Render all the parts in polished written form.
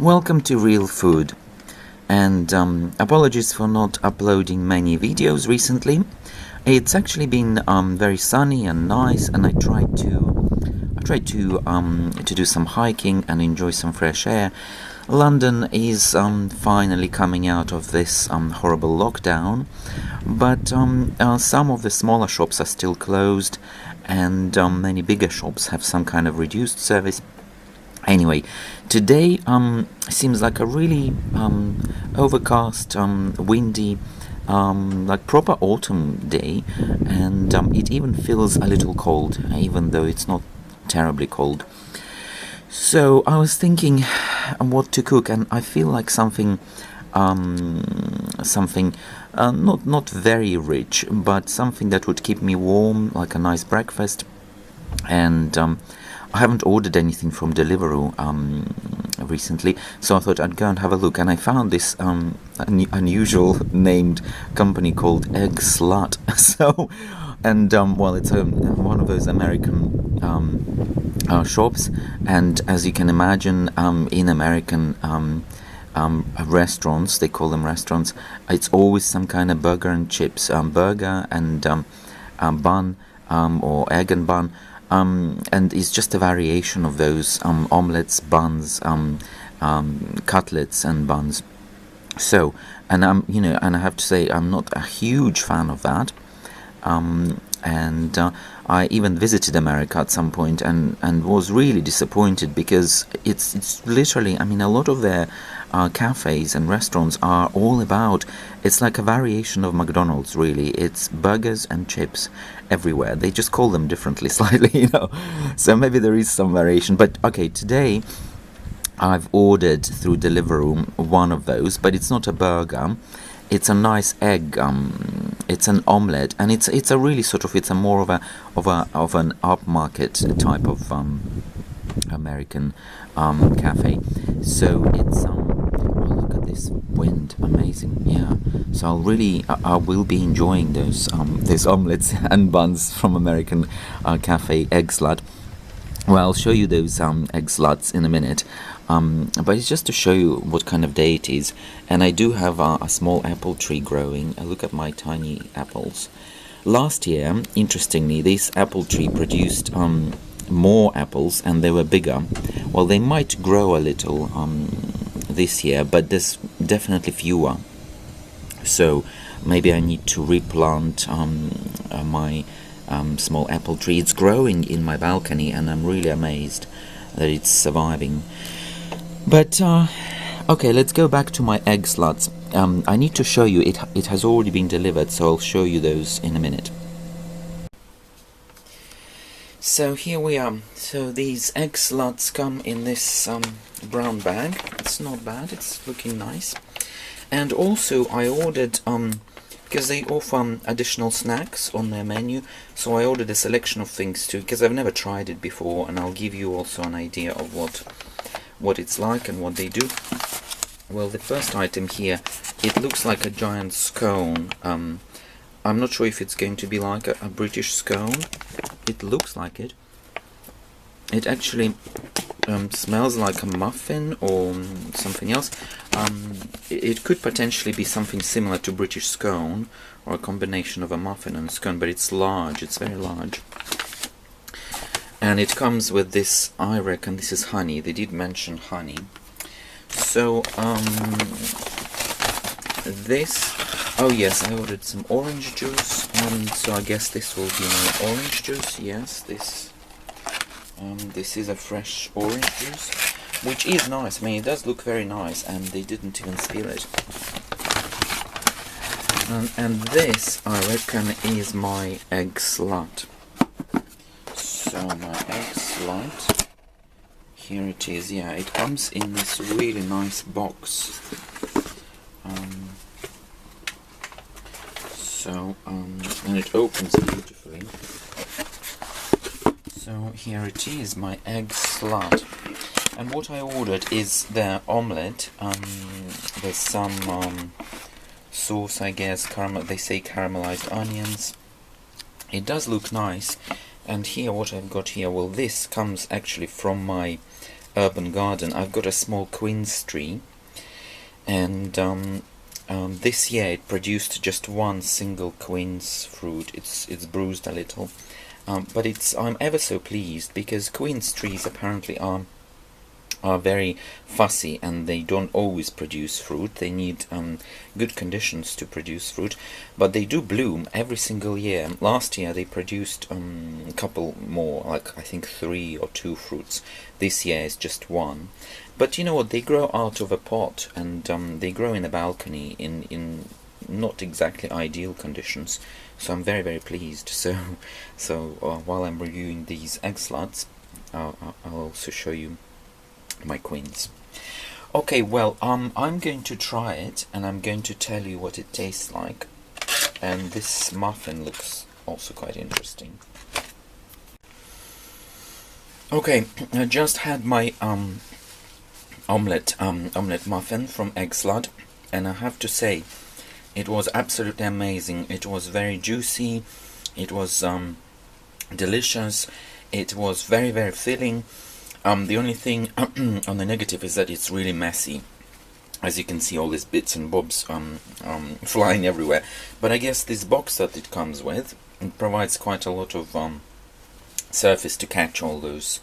Welcome to Real Food, and apologies for not uploading many videos recently. It's actually been very sunny and nice, and I tried to do some hiking and enjoy some fresh air. London is finally coming out of this horrible lockdown, but some of the smaller shops are still closed, and many bigger shops have some kind of reduced service. Anyway, today seems like a really overcast, windy, like proper autumn day, and it even feels a little cold, even though it's not terribly cold. So I was thinking what to cook, and I feel like something not very rich, but something that would keep me warm, like a nice breakfast. And I haven't ordered anything from Deliveroo recently, so I thought I'd go and have a look, and I found this unusual named company called Egg Slut. So, and well, it's one of those American shops, and as you can imagine, in American restaurants, they call them restaurants, it's always some kind of burger and chips, burger and bun, or egg and bun. And it's just a variation of those omelets, buns, cutlets, and buns. So, and and I have to say, I'm not a huge fan of that. And I even visited America at some point, and was really disappointed, because it's literally, I mean, a lot of their cafes and restaurants are all about, it's like a variation of McDonald's, really. It's burgers and chips everywhere. They just call them differently slightly, so maybe there is some variation. But okay, today I've ordered through Deliveroo one of those, but it's not a burger. It's a nice egg. It's an omelette, and it's a really sort of, it's a more of an upmarket type of American cafe. So it's oh, look at this wind, amazing. Yeah. So I will be enjoying those omelettes and buns from American cafe Egg Slut. Well, I'll show you those egg sluts in a minute. But it's just to show you what kind of day it is. And I do have a small apple tree growing. Look at my tiny apples. Last year, interestingly, this apple tree produced more apples, and they were bigger. Well, they might grow a little this year, but there's definitely fewer. So maybe I need to replant my small apple tree. It's growing in my balcony, and I'm really amazed that it's surviving. But okay, let's go back to my egg sluts. I need to show you, it has already been delivered, so I'll show you those in a minute. So here we are. So these egg sluts come in this brown bag. It's not bad, it's looking nice. And also I ordered, because they offer additional snacks on their menu, so I ordered a selection of things too, because I've never tried it before, and I'll give you also an idea of what it's like and what they do. Well, the first item here, it looks like a giant scone. I'm not sure if it's going to be like a British scone. It looks like it. It actually smells like a muffin or something else. It could potentially be something similar to British scone, or a combination of a muffin and a scone, but it's large, it's very large. And it comes with this, I reckon this is honey. They did mention honey. So, this, oh yes, I ordered some orange juice, so I guess this will be my orange juice. Yes, this is a fresh orange juice, which is nice. I mean, it does look very nice, and they didn't even spill it. And this, I reckon, is my egg slut. So my egg slut, here it is. Yeah, it comes in this really nice box. And it opens beautifully. So here it is, my egg slut. And what I ordered is their omelette. There's some sauce, I guess. They say caramelized onions. It does look nice. And here, what I've got here, well, this comes actually from my urban garden, I've got a small quince tree, and this year it produced just one single quince fruit. It's bruised a little, but I'm ever so pleased, because quince trees apparently are very fussy, and they don't always produce fruit. They need good conditions to produce fruit, but they do bloom every single year. Last year they produced a couple more, like I think 3 or 2 fruits. This year is just one. But you know what? They grow out of a pot, and they grow in a balcony in not exactly ideal conditions. So I'm very pleased. So while I'm reviewing these egg sluts, I'll also show you my queens. Okay, well, I'm going to try it, and I'm going to tell you what it tastes like. And this muffin looks also quite interesting. Okay, I just had my omelette muffin from Egg Slut, and I have to say, it was absolutely amazing. It was very juicy. It was delicious. It was very filling. The only thing on the negative is that it's really messy. As you can see, all these bits and bobs flying everywhere. But I guess this box that it comes with, it provides quite a lot of surface to catch all those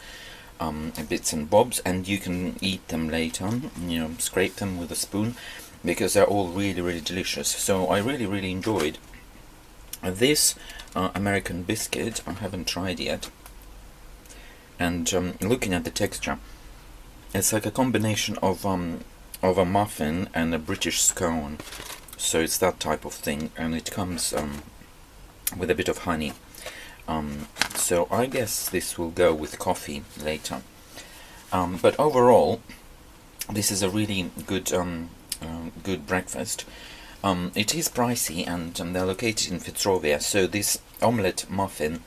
bits and bobs, and you can eat them later. You know, scrape them with a spoon, because they're all really delicious. So I really enjoyed this American biscuit. I haven't tried yet. And looking at the texture, it's like a combination of a muffin and a British scone. So it's that type of thing, and it comes with a bit of honey. So I guess this will go with coffee later. But overall, this is a really good good breakfast. It is pricey, and they're located in Fitzrovia. So this omelette muffin,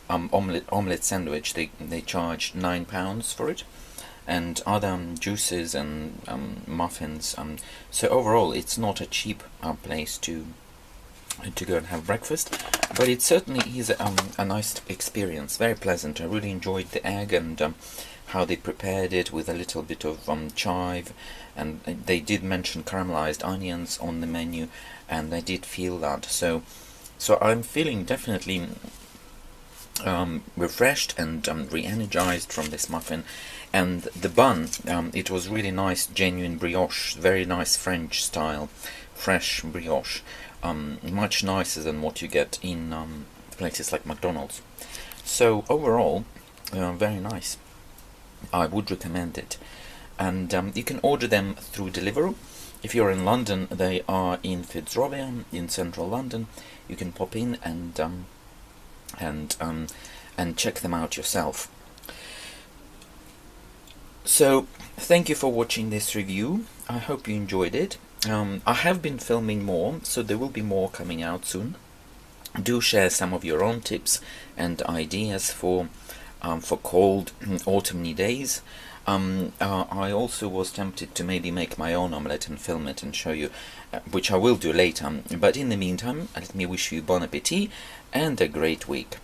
omelette sandwich, they charge £9 for it, and other juices and muffins. So overall, it's not a cheap place to go and have breakfast, but it certainly is a nice experience, very pleasant. I really enjoyed the egg, and how they prepared it with a little bit of chive, and they did mention caramelized onions on the menu, and I did feel that. So I'm feeling definitely refreshed and re-energized from this muffin. And the bun, it was really nice, genuine brioche, very nice French style, fresh brioche, much nicer than what you get in places like McDonald's. So overall, very nice. I would recommend it. And you can order them through Deliveroo. If you're in London, they are in Fitzrovia, in central London. You can pop in and check them out yourself. So thank you for watching this review. I hope you enjoyed it. I have been filming more, so there will be more coming out soon. Do share some of your own tips and ideas for cold autumny days. I also was tempted to maybe make my own omelette and film it and show you, which I will do later. But in the meantime, let me wish you bon appetit and a great week.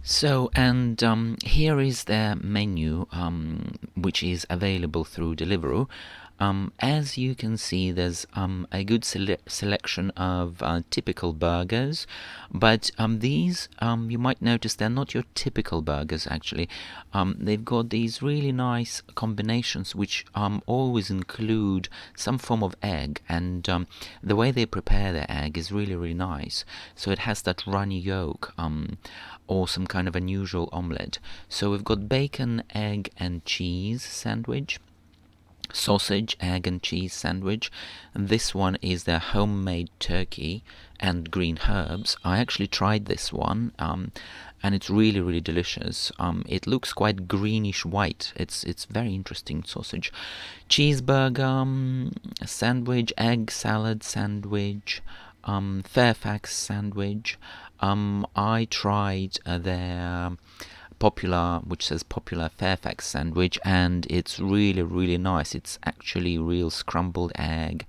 So, and here is their menu, which is available through Deliveroo. As you can see, there's a good selection of typical burgers, but these, you might notice, they're not your typical burgers, actually. They've got these really nice combinations, which always include some form of egg, and the way they prepare their egg is really nice. So it has that runny yolk, or some kind of unusual omelette. So we've got bacon, egg, and cheese sandwich, sausage, egg, and cheese sandwich, and this one is their homemade turkey and green herbs. I actually tried this one, and it's really delicious. It looks quite greenish white. It's very interesting sausage. Cheeseburger sandwich, egg salad sandwich, Fairfax sandwich. I tried their popular, which says popular Fairfax sandwich, and it's really nice. It's actually real scrambled egg,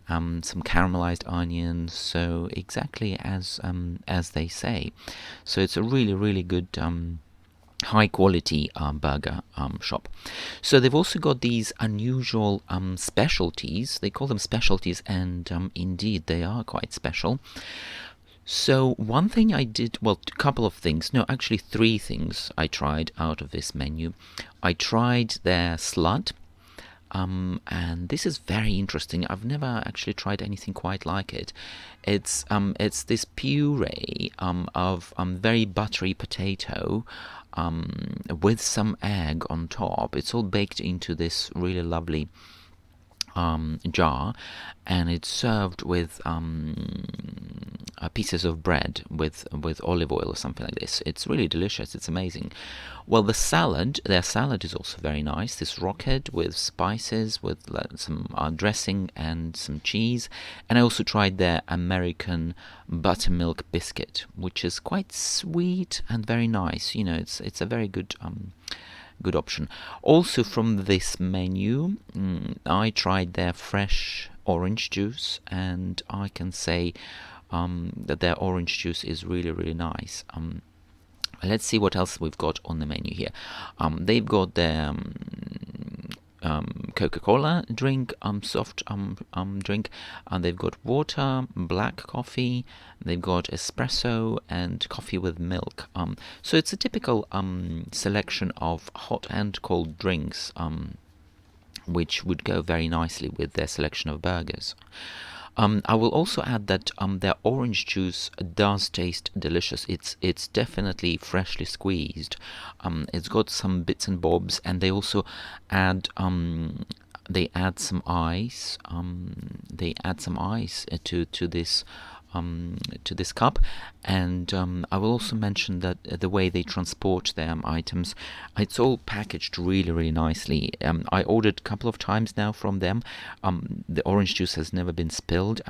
some caramelized onions, so exactly as they say. So it's a really good high quality burger shop. So they've also got these unusual specialties. They call them specialties, and indeed they are quite special. So one thing I did, well, a couple of things. No, actually three things I tried out of this menu. I tried their Slut, and this is very interesting. I've never actually tried anything quite like it. It's this puree of very buttery potato with some egg on top. It's all baked into this really lovely jar, and it's served with pieces of bread with olive oil or something like this. It's really delicious. It's amazing. Well, their salad is also very nice. This rocket with spices, with some dressing and some cheese. And I also tried their American buttermilk biscuit, which is quite sweet and very nice. You know, it's a very good option. Also from this menu, I tried their fresh orange juice, and I can say that their orange juice is really, really nice. Let's see what else we've got on the menu here. They've got their Coca-Cola drink, soft drink, and they've got water, black coffee, they've got espresso, and coffee with milk. So it's a typical selection of hot and cold drinks, which would go very nicely with their selection of burgers. I will also add that their orange juice does taste delicious. It's definitely freshly squeezed. It's got some bits and bobs, and they also add some ice. They add some ice to this cup, and I will also mention that the way they transport their items, it's all packaged really, really nicely. I ordered a couple of times now from them. The orange juice has never been spilled.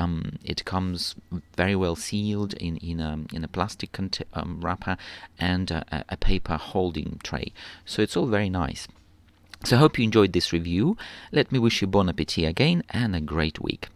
It comes very well sealed in a plastic wrapper and a paper holding tray. So it's all very nice. So I hope you enjoyed this review. Let me wish you bon appetit again and a great week.